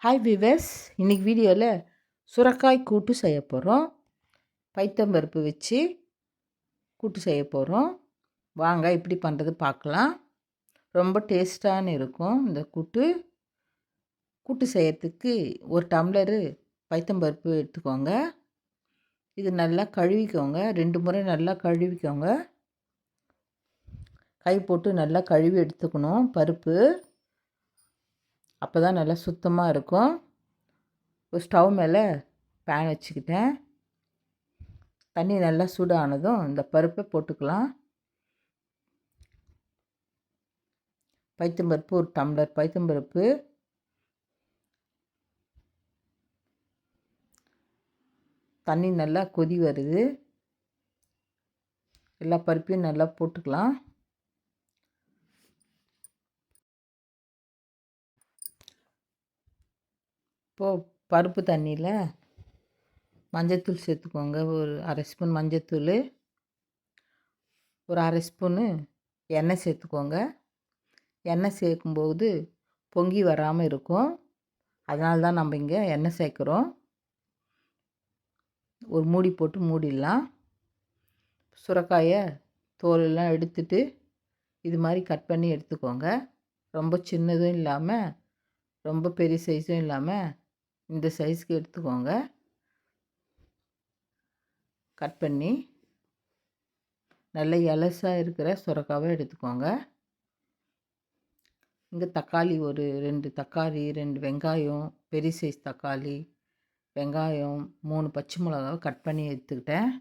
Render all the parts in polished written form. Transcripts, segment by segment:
Hi viewers, இன்றைக்கி வீடியோவில் சுரக்காய் கூட்டு செய்ய போகிறோம். பைத்தம்பருப்பு வச்சு கூட்டு செய்ய போகிறோம். வாங்க எப்படி பண்ணுறது பார்க்கலாம். ரொம்ப டேஸ்டான இருக்கும் இந்த கூட்டு. கூட்டு செய்யறதுக்கு ஒரு டம்ளரு பைத்தம்பருப்பு எடுத்துக்கோங்க. இது நல்லா கழுவிக்கோங்க. 2 முறை நல்லா கழுவிக்கோங்க. கை போட்டு நல்லா கழுவி எடுத்துக்கணும் பருப்பு. அப்போ தான் நல்லா சுத்தமாக இருக்கும். ஒரு ஸ்டவ் மேலே பேன் வச்சுக்கிட்டேன். தண்ணி நல்லா சூடானதும் இந்த பருப்பை போட்டுக்கலாம். பைத்தம்பருப்பு ஒரு டம்ளர் பைத்தம்பருப்பு, தண்ணி நல்லா கொதி வருது. எல்லா பருப்பையும் நல்லா போட்டுக்கலாம். இப்போது பருப்பு தண்ணியில் மஞ்சத்தூள் சேர்த்துக்கோங்க. ஒரு அரை ஸ்பூன் மஞ்சத்தூள், ஒரு அரை ஸ்பூனு எண்ணெய் சேர்த்துக்கோங்க. எண்ணெய் சேர்க்கும்போது பொங்கி வராமல் இருக்கும். அதனால தான் நம்ம இங்கே எண்ணெய் சேர்க்குறோம். ஒரு மூடி போட்டு மூடிடலாம். சுரைக்காயை தோலெல்லாம் எடுத்துட்டு இது மாதிரி கட் பண்ணி எடுத்துக்கோங்க. ரொம்ப சின்னதும் இல்லாமல் ரொம்ப பெரிய சைஸும் இல்லாமல் இந்த சைஸ்க்கு எடுத்துக்கோங்க. கட் பண்ணி நல்ல எலசாக இருக்கிற சுரைக்காவை எடுத்துக்கோங்க. இங்கே தக்காளி ஒரு 2 தக்காளி, 2 வெங்காயம், பெரிய சைஸ் தக்காளி, வெங்காயம், 3 பச்சை மிளகாவை கட் பண்ணி எடுத்துக்கிட்டேன்.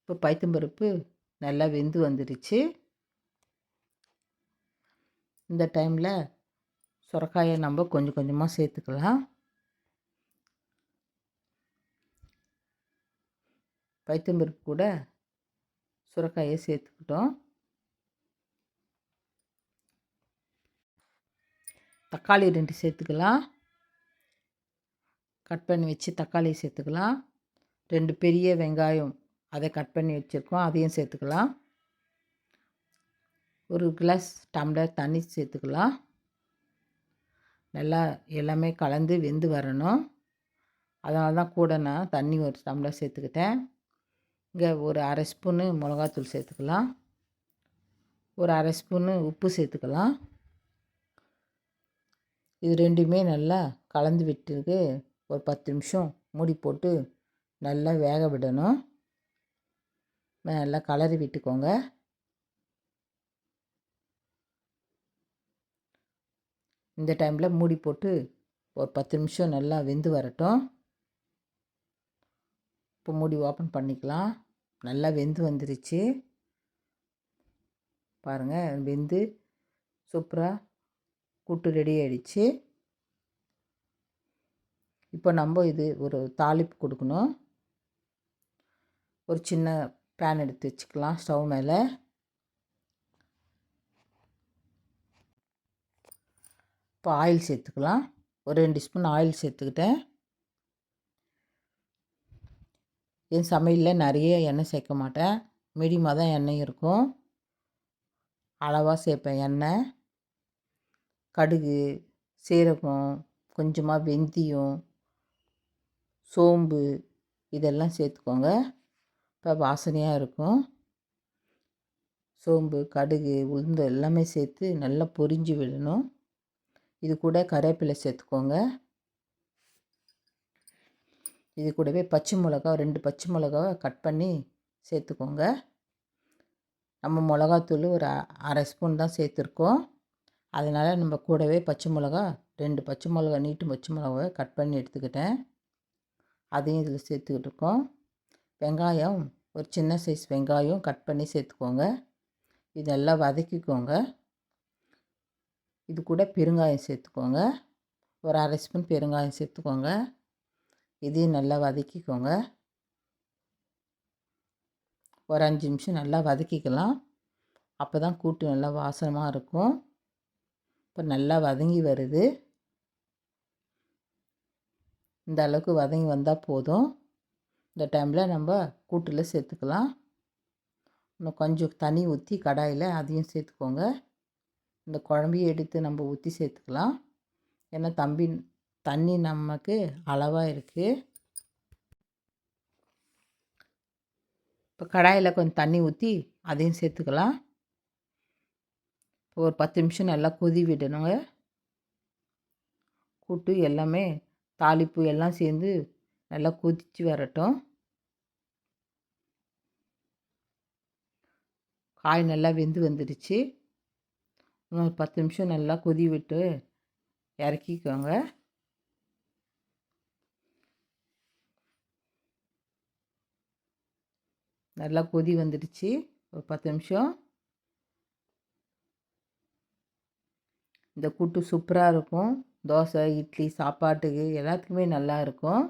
இப்போ பைத்தம்பருப்பு நல்லா வெந்து வந்துடுச்சு. இந்த டைமில் சுரைக்காயை நம்ம கொஞ்சம் கொஞ்சமாக சேர்த்துக்கலாம். பைத்தம்பருப்பு கூட சுரைக்காயை சேர்த்துக்கிட்டோம். தக்காளி 2 சேர்த்துக்கலாம். கட் பண்ணி வச்சு தக்காளி சேர்த்துக்கலாம். 2 பெரிய வெங்காயம் அதை கட் பண்ணி வச்சுருக்கோம், அதையும் சேர்த்துக்கலாம். ஒரு கிளாஸ் டம்ளர் தண்ணி சேர்த்துக்கலாம். நல்லா எல்லாமே கலந்து வெந்து வரணும். அதனால தான் கூட நான் தண்ணி ஒரு டம்ளர் சேர்த்துக்கிட்டேன். இங்கே ஒரு அரை ஸ்பூனு மிளகாத்தூள் சேர்த்துக்கலாம். ஒரு அரை ஸ்பூனு உப்பு சேர்த்துக்கலாம். இது ரெண்டுமே நல்லா கலந்து விட்டுருக்கு. ஒரு 10 நிமிஷம் மூடி போட்டு நல்லா வேக விடணும். நல்லா கலரி விட்டுக்கோங்க. இந்த டைமில் மூடி போட்டு ஒரு 10 நிமிஷம் நல்லா வெந்து வரட்டும். இப்போ மூடி ஓப்பன் பண்ணிக்கலாம். நல்லா வெந்து வந்துருச்சு பாருங்கள். வெந்து சூப்பராக கூட்டு ரெடி ஆகிடுச்சு. இப்போ நம்ம இது ஒரு தாளிப்பு கொடுக்கணும். ஒரு சின்ன பேன் எடுத்து வச்சுக்கலாம் ஸ்டவ் மேலே. இப்போ ஆயில் சேர்த்துக்கலாம். ஒரு 2 ஸ்பூன் ஆயில் சேர்த்துக்கிட்டேன். என் சமையலில் நிறைய எண்ணெய் சேர்க்க மாட்டேன், மீடியமாக தான் எண்ணெய் இருக்கும். அளவாக சேர்ப்பேன் எண்ணெய். கடுகு, சீரகம், கொஞ்சமாக வெந்தயம், சோம்பு இதெல்லாம் சேர்த்துக்கோங்க. இப்போ வாசனையாக இருக்கும். சோம்பு, கடுகு, உளுந்து எல்லாமே சேர்த்து நல்லா பொரிஞ்சு விடணும். இது கூட கருவேப்பிலை சேர்த்துக்கோங்க. இது கூடவே பச்சை மிளகா 2 பச்சை மிளகாவை கட் பண்ணி சேர்த்துக்கோங்க. நம்ம மிளகாத்தூள் ஒரு அரை ஸ்பூன் தான் சேர்த்துருக்கோம். அதனால் நம்ம கூடவே பச்சை மிளகா 2 பச்சை மிளகா நீட்டு பச்சை மிளகாவை கட் பண்ணி எடுத்துக்கிட்டேன். அதையும் இதில் சேர்த்துக்கிட்டு இருக்கோம். வெங்காயம் ஒரு சின்ன சைஸ் வெங்காயம் கட் பண்ணி சேர்த்துக்கோங்க. இதெல்லாம் வதக்கிக்கோங்க. இது கூட பெருங்காயம் சேர்த்துக்கோங்க. ஒரு அரை ஸ்பூன் பெருங்காயம் சேர்த்துக்கோங்க. இதையும் நல்லா வதக்கிக்கோங்க. ஒரு 5 நிமிஷம் நல்லா வதக்கிக்கலாம். அப்போ தான் கூட்டு நல்லா வாசமாக இருக்கும். இப்போ நல்லா வதங்கி வருது. இந்த அளவுக்கு வதங்கி வந்தால் போதும். இந்த டைமில் நம்ம கூட்டில் சேர்த்துக்கலாம். இன்னும் கொஞ்சம் தண்ணி ஊற்றி கடாயில் அதையும் சேர்த்துக்கோங்க. இந்த குழம்பையும் எடுத்து நம்ம ஊற்றி சேர்த்துக்கலாம். ஏன்னா தண்ணி நமக்கு அளவாக இருக்குது. இப்போ கடாயில் கொஞ்சம் தண்ணி ஊற்றி அதையும் சேர்த்துக்கலாம். ஒரு 10 நிமிஷம் நல்லா கொதி விடணுங்க. கூட்டு எல்லாமே தாளிப்பு எல்லாம் சேர்ந்து நல்லா கொதித்து வரட்டும். காய் நல்லா வெந்து வந்துடுச்சு. இன்னும் 10 நிமிஷம் நல்லா கொதி விட்டு இறக்கிக்கோங்க. நல்லா கொதி வந்துடுச்சு. ஒரு 10 நிமிஷம். இந்த கூட்டு சூப்பராக இருக்கும். தோசை, இட்லி, சாப்பாட்டுக்கு எல்லாத்துக்குமே நல்லா இருக்கும்.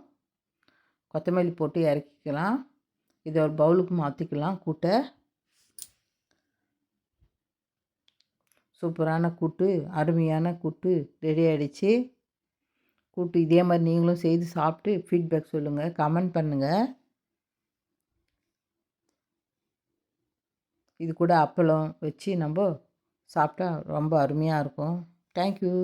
கொத்தமல்லி போட்டு இறக்கிக்கலாம். இதை ஒரு பவுலுக்கு மாற்றிக்கலாம் கூட்டை. சூப்பரான கூட்டு, அருமையான கூட்டு ரெடி ஆகிடுச்சு. கூட்டு இதே மாதிரி நீங்களும் செய்து சாப்பிட்டு ஃபீட்பேக் சொல்லுங்கள், கமெண்ட் பண்ணுங்கள். இது கூட அப்பளம் வச்சு நம்ம சாப்பிட்டா ரொம்ப அருமையாக இருக்கும். தேங்க்யூ.